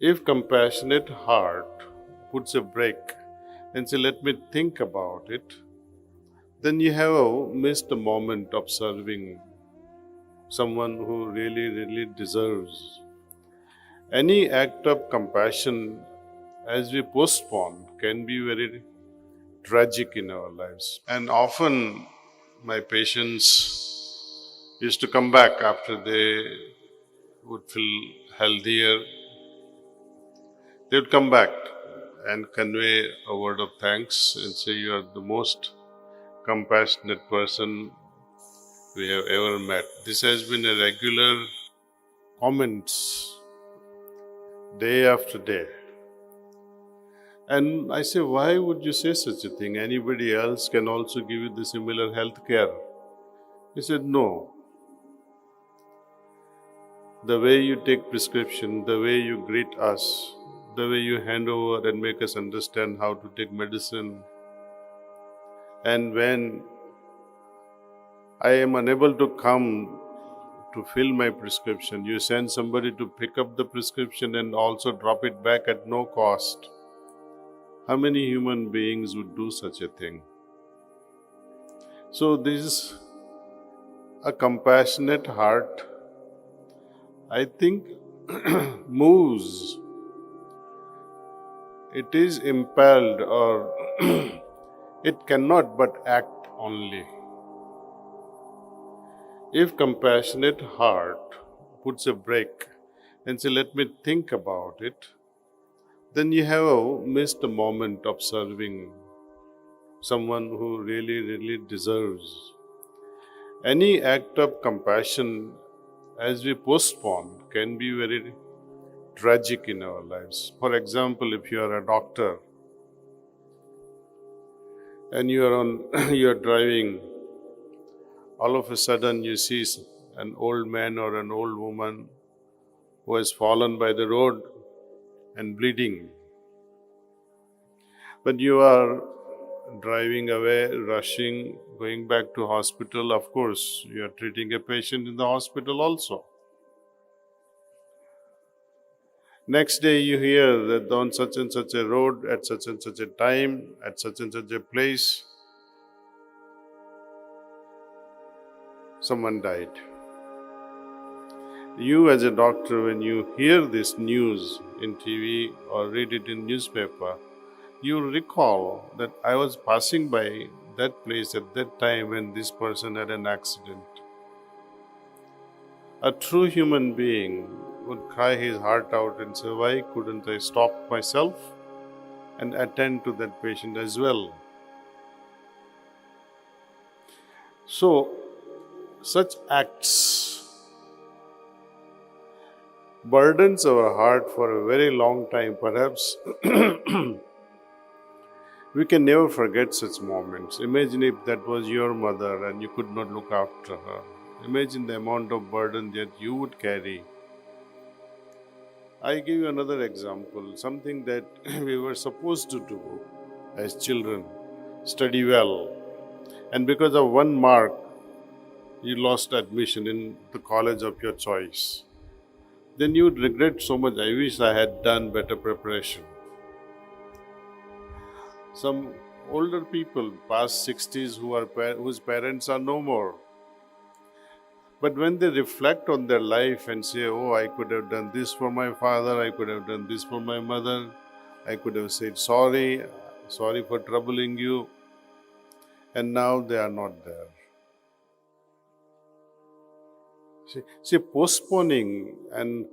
If compassionate heart puts a break and say, let me think about it, then you have missed the moment of serving someone who really, really deserves. Any act of compassion, as we postpone, can be very tragic in our lives. And often my patients used to come back after they would feel healthier. They would come back and convey a word of thanks and say, you are the most compassionate person we have ever met. This has been a regular comments day after day. And I say, why would you say such a thing? Anybody else can also give you the similar health care. He said, no. The way you take prescription, the way you greet us, the way you hand over and make us understand how to take medicine. And when I am unable to come to fill my prescription, you send somebody to pick up the prescription and also drop it back at no cost. How many human beings would do such a thing? So this is a compassionate heart, I think, moves. It is impelled, or it cannot but act only. If compassionate heart puts a break and say, let me think about it, then you have missed the moment of serving someone who really, really deserves. Any act of compassion, as we postpone, can be very tragic in our lives. For example, if you are a doctor and you are driving, all of a sudden you see an old man or an old woman who has fallen by the road and bleeding. But you are driving away, rushing, going back to hospital. Of course, you are treating a patient in the hospital also. Next day you hear that on such and such a road, at such and such a time, at such and such a place, someone died. You as a doctor, when you hear this news in TV or read it in newspaper, you recall that I was passing by that place at that time when this person had an accident. A true human being would cry his heart out and say, why couldn't I stop myself and attend to that patient as well? So, such acts burdens our heart for a very long time. Perhaps we can never forget such moments. Imagine if that was your mother and you could not look after her. Imagine the amount of burden that you would carry. I give you another example, something that we were supposed to do as children, study well. And because of 1 mark, you lost admission in the college of your choice. Then you would regret so much, I wish I had done better preparation. Some older people, past 60s, whose parents are no more. But when they reflect on their life and say, oh, I could have done this for my father, I could have done this for my mother, I could have said sorry for troubling you, and now they are not there. See, postponing and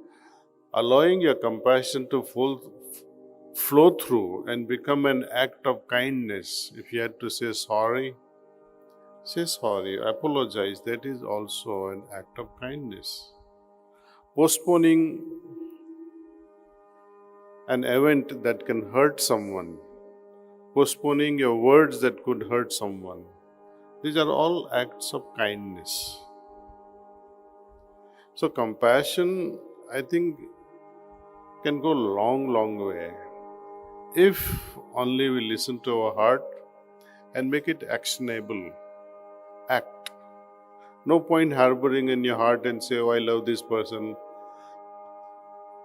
allowing your compassion to flow through and become an act of kindness. If you had to say sorry, apologize. That is also an act of kindness. Postponing an event that can hurt someone, postponing your words that could hurt someone, these are all acts of kindness. So compassion, I think, can go long, long way if only we listen to our heart and make it actionable. Act. No point harboring in your heart and say, oh, I love this person.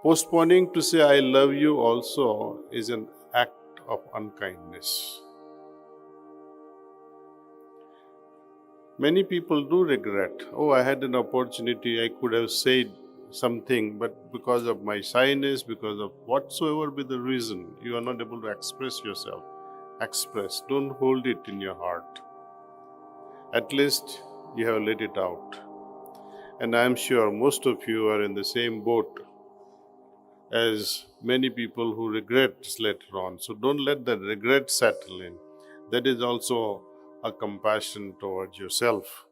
Postponing to say I love you also is an act of unkindness. Many people do regret, oh, I had an opportunity, I could have said something, but because of my shyness, because of whatsoever be the reason, you are not able to express yourself. Express, don't hold it in your heart. At least you have let it out. And I am sure most of you are in the same boat as many people who regret later on. So don't let that regret settle in. That is also a compassion towards yourself.